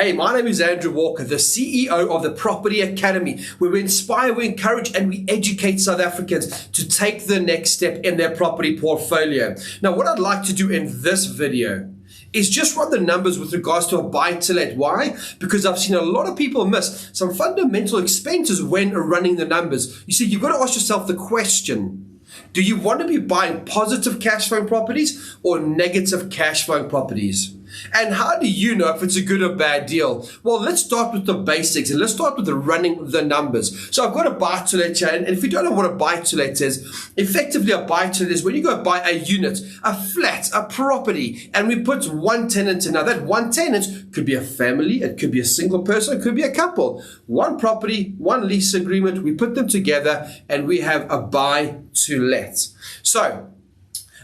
Hey, my name is Andrew Walker, the CEO of the Property Academy, where we inspire, we encourage, and we educate South Africans to take the next step in their property portfolio. Now, what I'd like to do in this video is just run the numbers with regards to a buy-to-let. Why? Because I've seen a lot of people miss some fundamental expenses when running the numbers. You see, you've got to ask yourself the question, do you want to be buying positive cash flowing properties or negative cash flowing properties? And how do you know if it's a good or bad deal? Well, let's start with the basics and let's start with the running the numbers. So I've got a buy-to-let here, and if you don't know what a buy-to-let is, effectively a buy-to-let is when you go buy a unit, a flat, a property, and we put one tenant in. Now that one tenant could be a family, it could be a single person, it could be a couple. One property, one lease agreement, we put them together and we have a buy-to-let. So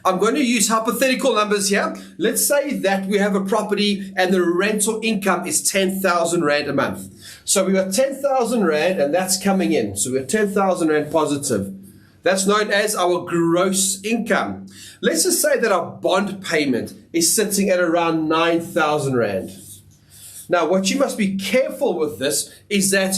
I'm going to use hypothetical numbers here. Let's say that we have a property and the rental income is 10,000 Rand a month. So we got 10,000 Rand and that's coming in. So we're 10,000 Rand positive. That's known as our gross income. Let's just say that our bond payment is sitting at around 9,000 Rand. Now, what you must be careful with this is that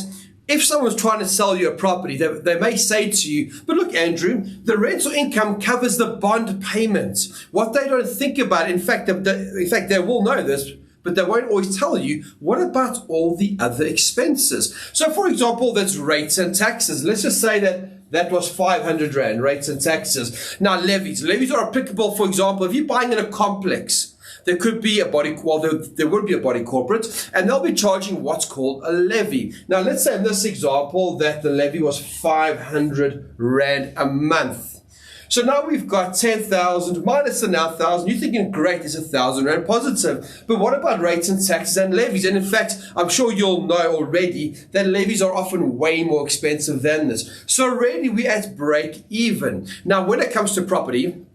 if someone's trying to sell you a property, they may say to you, but look, Andrew, the rental income covers the bond payments. What they don't think about, in fact, they will know this, but they won't always tell you, what about all the other expenses? So, for example, that's rates and taxes. Let's just say that was 500 Rand, rates and taxes. Now, levies. Levies are applicable, for example, if you're buying in a complex. There could be a body, well, there would be a body corporate, and they'll be charging what's called a levy. Now, let's say in this example that the levy was 500 Rand a month. So now we've got 10,000 minus the 9,000. You're thinking, great, it's 1,000 Rand positive. But what about rates and taxes and levies? And in fact, I'm sure you'll know already that levies are often way more expensive than this. So already we're at break even. Now, when it comes to property,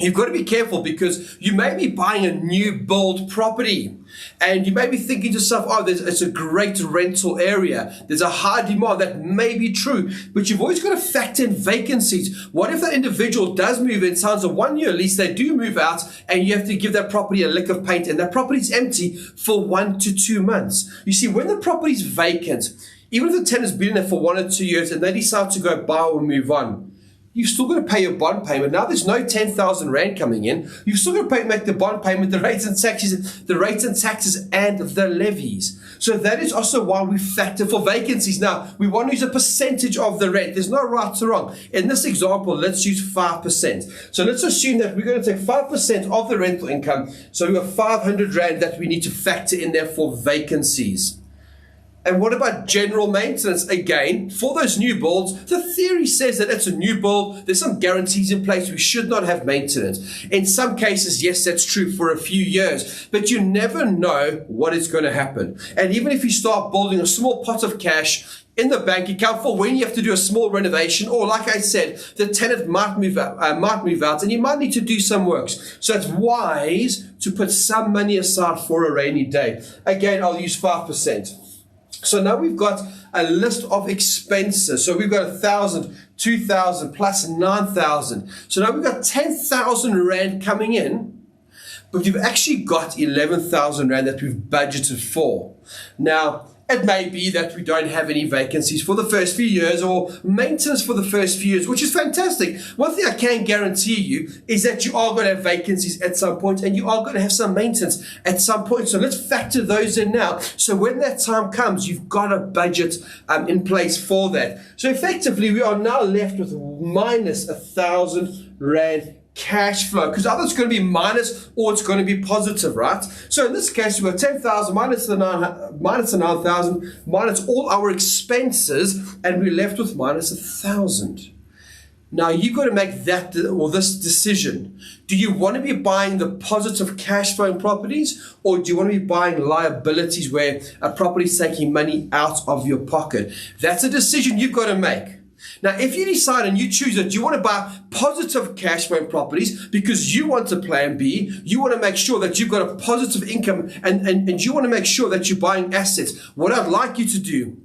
you've got to be careful because you may be buying a new build property and you may be thinking to yourself, oh, it's a great rental area. There's a high demand. That may be true, but you've always got to factor in vacancies. What if that individual does move in, signs a 1 year lease, they do move out, and you have to give that property a lick of paint and that property's empty for 1 to 2 months? You see, when the property's vacant, even if the tenant's been in there for 1 or 2 years and they decide to go buy or move on, you've still got to pay your bond payment. Now there's no 10,000 Rand coming in. You've still got to make the bond payment, the rates and taxes, and the levies. So that is also why we factor for vacancies. Now we want to use a percentage of the rent. There's no right or wrong. In this example, let's use 5%. So let's assume that we're going to take 5% of the rental income. So we've got 500 Rand that we need to factor in there for vacancies. And what about general maintenance? Again, for those new builds, the theory says that it's a new build. There's some guarantees in place. We should not have maintenance. In some cases, yes, that's true for a few years, but you never know what is going to happen. And even if you start building a small pot of cash in the bank account for when you have to do a small renovation, or like I said, the tenant might move out and you might need to do some works. So it's wise to put some money aside for a rainy day. Again, I'll use 5%. So now we've got a list of expenses. So we've got 1,000, 2,000 plus 9,000. So now we've got 10,000 Rand coming in, but we've actually got 11,000 Rand that we've budgeted for. Now, it may be that we don't have any vacancies for the first few years or maintenance for the first few years, which is fantastic. One thing I can guarantee you is that you are going to have vacancies at some point and you are going to have some maintenance at some point. So let's factor those in now. So when that time comes, you've got a budget in place for that. So effectively, we are now left with minus 1,000 Rand cash flow, because either it's going to be minus or it's going to be positive, right? So in this case, we've got 10,000 minus the 9,000 minus all our expenses, and we're left with minus 1,000. Now you've got to make this decision. Do you want to be buying the positive cash flowing properties, or do you want to be buying liabilities where a property is taking money out of your pocket? That's a decision you've got to make. Now, if you decide and you choose that you want to buy positive cash flow properties because you want a plan B, you want to make sure that you've got a positive income and you want to make sure that you're buying assets, what I'd like you to do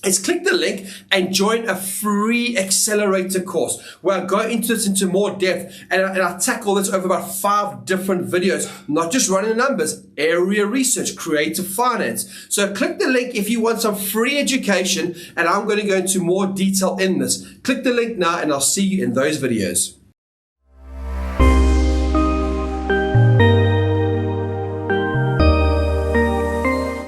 is click the link and join a free accelerator course where I go into this into more depth and I tackle this over about 5 different videos, not just running the numbers, area research, creative finance. So click the link if you want some free education, and I'm going to go into more detail in this. Click the link now and I'll see you in those videos.